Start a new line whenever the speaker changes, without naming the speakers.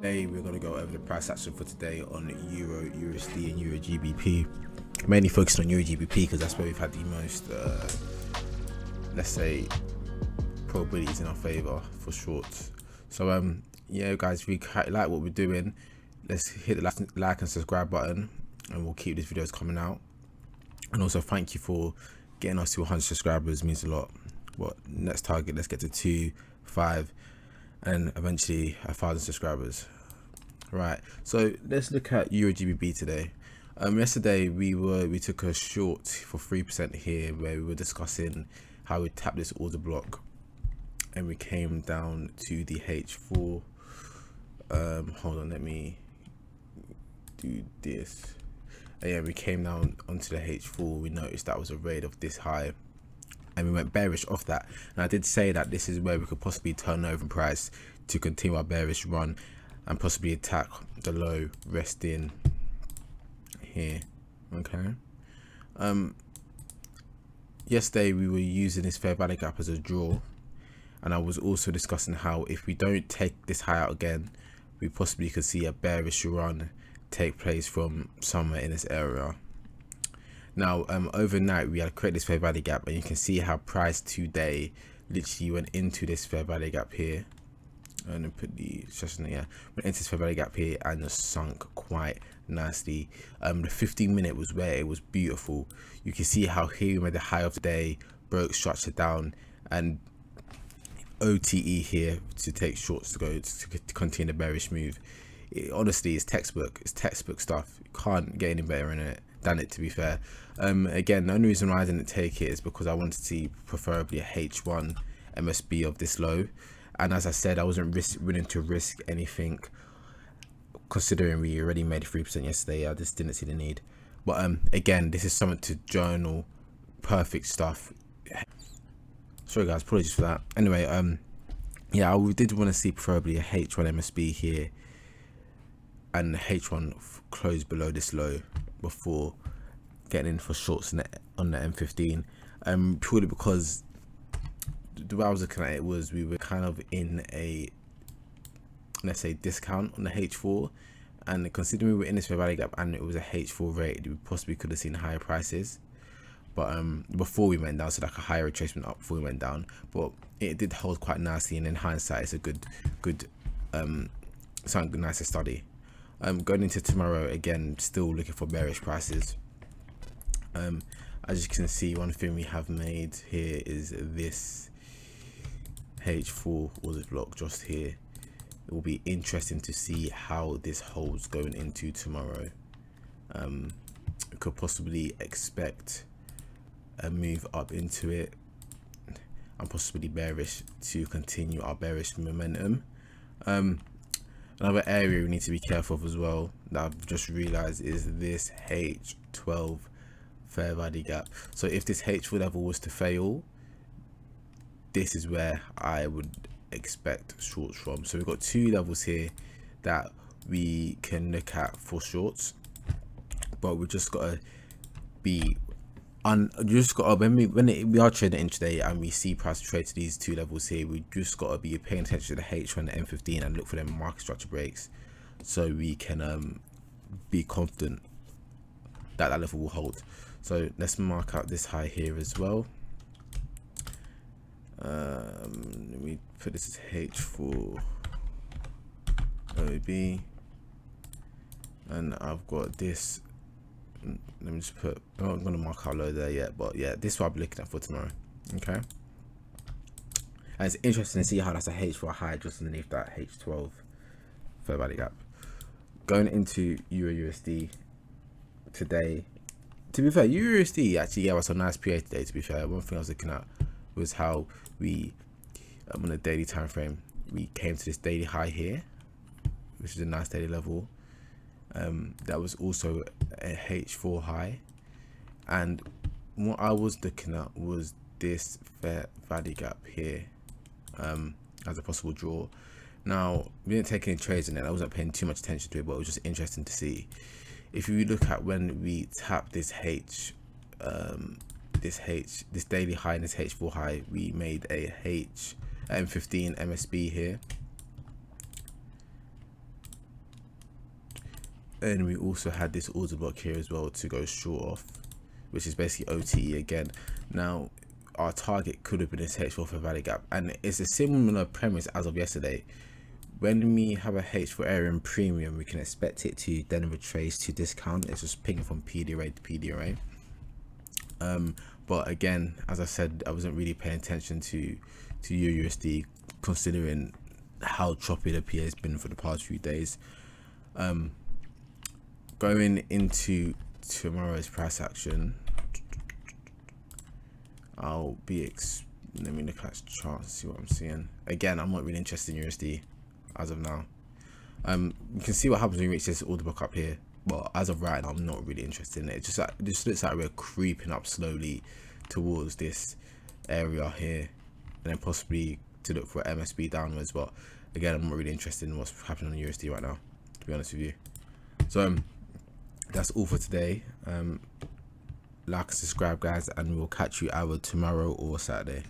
Today we're going to go over the price action for today on Euro, USD and Eurgbp. Mainly focused on Eurgbp because that's where we've had the most, let's say, probabilities in our favor for shorts. So yeah guys, if you like what we're doing, let's hit the like and subscribe button and we'll keep these videos coming out. And also thank you for getting us to 100 subscribers, means a lot. But next target, let's get to 2, 5 and eventually 1,000 subscribers. Right, so let's look at Eurgbp today. Yesterday we took a short for 3% here, where we were discussing how we tapped this order block and we came down to the H4. Hold on, let me do this. And yeah, we came down onto the H4. We noticed that was a raid of this high and we went bearish off that, and I did say that this is where we could possibly turn over in price to continue our bearish run and possibly attack the low, resting here. Okay, yesterday we were using this fair value gap as a draw, and I was also discussing how if we don't take this high out again, we possibly could see a bearish run take place from somewhere in this area. Now overnight we had created this fair value gap, and you can see how price today literally went into this fair value gap here, and then put the session, yeah, went into this fair value gap here and just sunk quite nicely. The 15-minute was where it was beautiful. You can see how here we made the high of the day, broke structure down, and OTE here to take shorts to go to continue the bearish move. Honestly, it's textbook stuff. You can't get any better in it than it, to be fair. Again, the only reason why I didn't take it is because I wanted to see preferably a H1 MSB of this low, and as I said, I wasn't willing to risk anything considering we already made 3% yesterday. I just didn't see the need. But again, this is something to journal. Perfect stuff. Sorry guys, apologies for that. Anyway, yeah, I did want to see preferably a H1 MSB here and the H1 close below this low before getting in for shorts on the M15. Purely because the way I was looking at it was we were kind of in a, let's say, discount on the H4, and considering we were in this fair value gap and it was a H4 rate, we possibly could have seen higher prices. But before we went down, so like a higher retracement up before we went down, but it did hold quite nicely, and in hindsight it's a good something nice to study. Going into tomorrow, again, still looking for bearish prices. As you can see, one thing we have made here is this H4 order block just here. It will be interesting to see how this holds going into tomorrow. We could possibly expect a move up into it and possibly bearish to continue our bearish momentum. Another area we need to be careful of as well, that I've just realized, is this H12 fair value gap. So if this H4 level was to fail, this is where I would expect shorts from. So we've got two levels here that we can look at for shorts, but we just gotta be when we are trading intraday and we see price trade to these two levels here, we just gotta be paying attention to the H1 and M15 and look for them market structure breaks, so we can be confident that that level will hold. So let's mark out this high here as well. Let me put this as H4 OB, and I've got this. Let me just put, I'm not going to mark out low there yet, but yeah, this is what I'll be looking at for tomorrow. Okay, and it's interesting to see how that's a H4 high just underneath that H12 fair value gap. Going into EURUSD today, to be fair, EURUSD actually gave us a nice PA today. To be fair, one thing I was looking at was how we on a daily time frame, we came to this daily high here, which is a nice daily level. That was also a H4 high, and what I was looking at was this fair value gap here as a possible draw. Now we didn't take any trades in it, I wasn't paying too much attention to it, but it was just interesting to see. If you look at when we tap this this daily high and this H4 high, we made a M15 MSB here, And we also had this order block here as well to go short off, which is basically OTE again. Now our target could have been this H4 fair value gap, and it's a similar premise as of yesterday. When we have a H4 area in premium, we can expect it to then retrace to discount. It's just pinging from PDRA to PDRA. But again, as I said, I wasn't really paying attention to Eurusd, considering how choppy the PA has been for the past few days. Going into tomorrow's price action, let me look at the chart and see what I'm seeing. Again, I'm not really interested in USD as of now. You can see what happens when you reach this order block up here, but as of right now, I'm not really interested in it. It just looks like we're creeping up slowly towards this area here, and then possibly to look for MSB downwards. But again, I'm not really interested in what's happening on USD right now, to be honest with you. So that's all for today. Like and subscribe, guys, and we'll catch you either tomorrow or Saturday.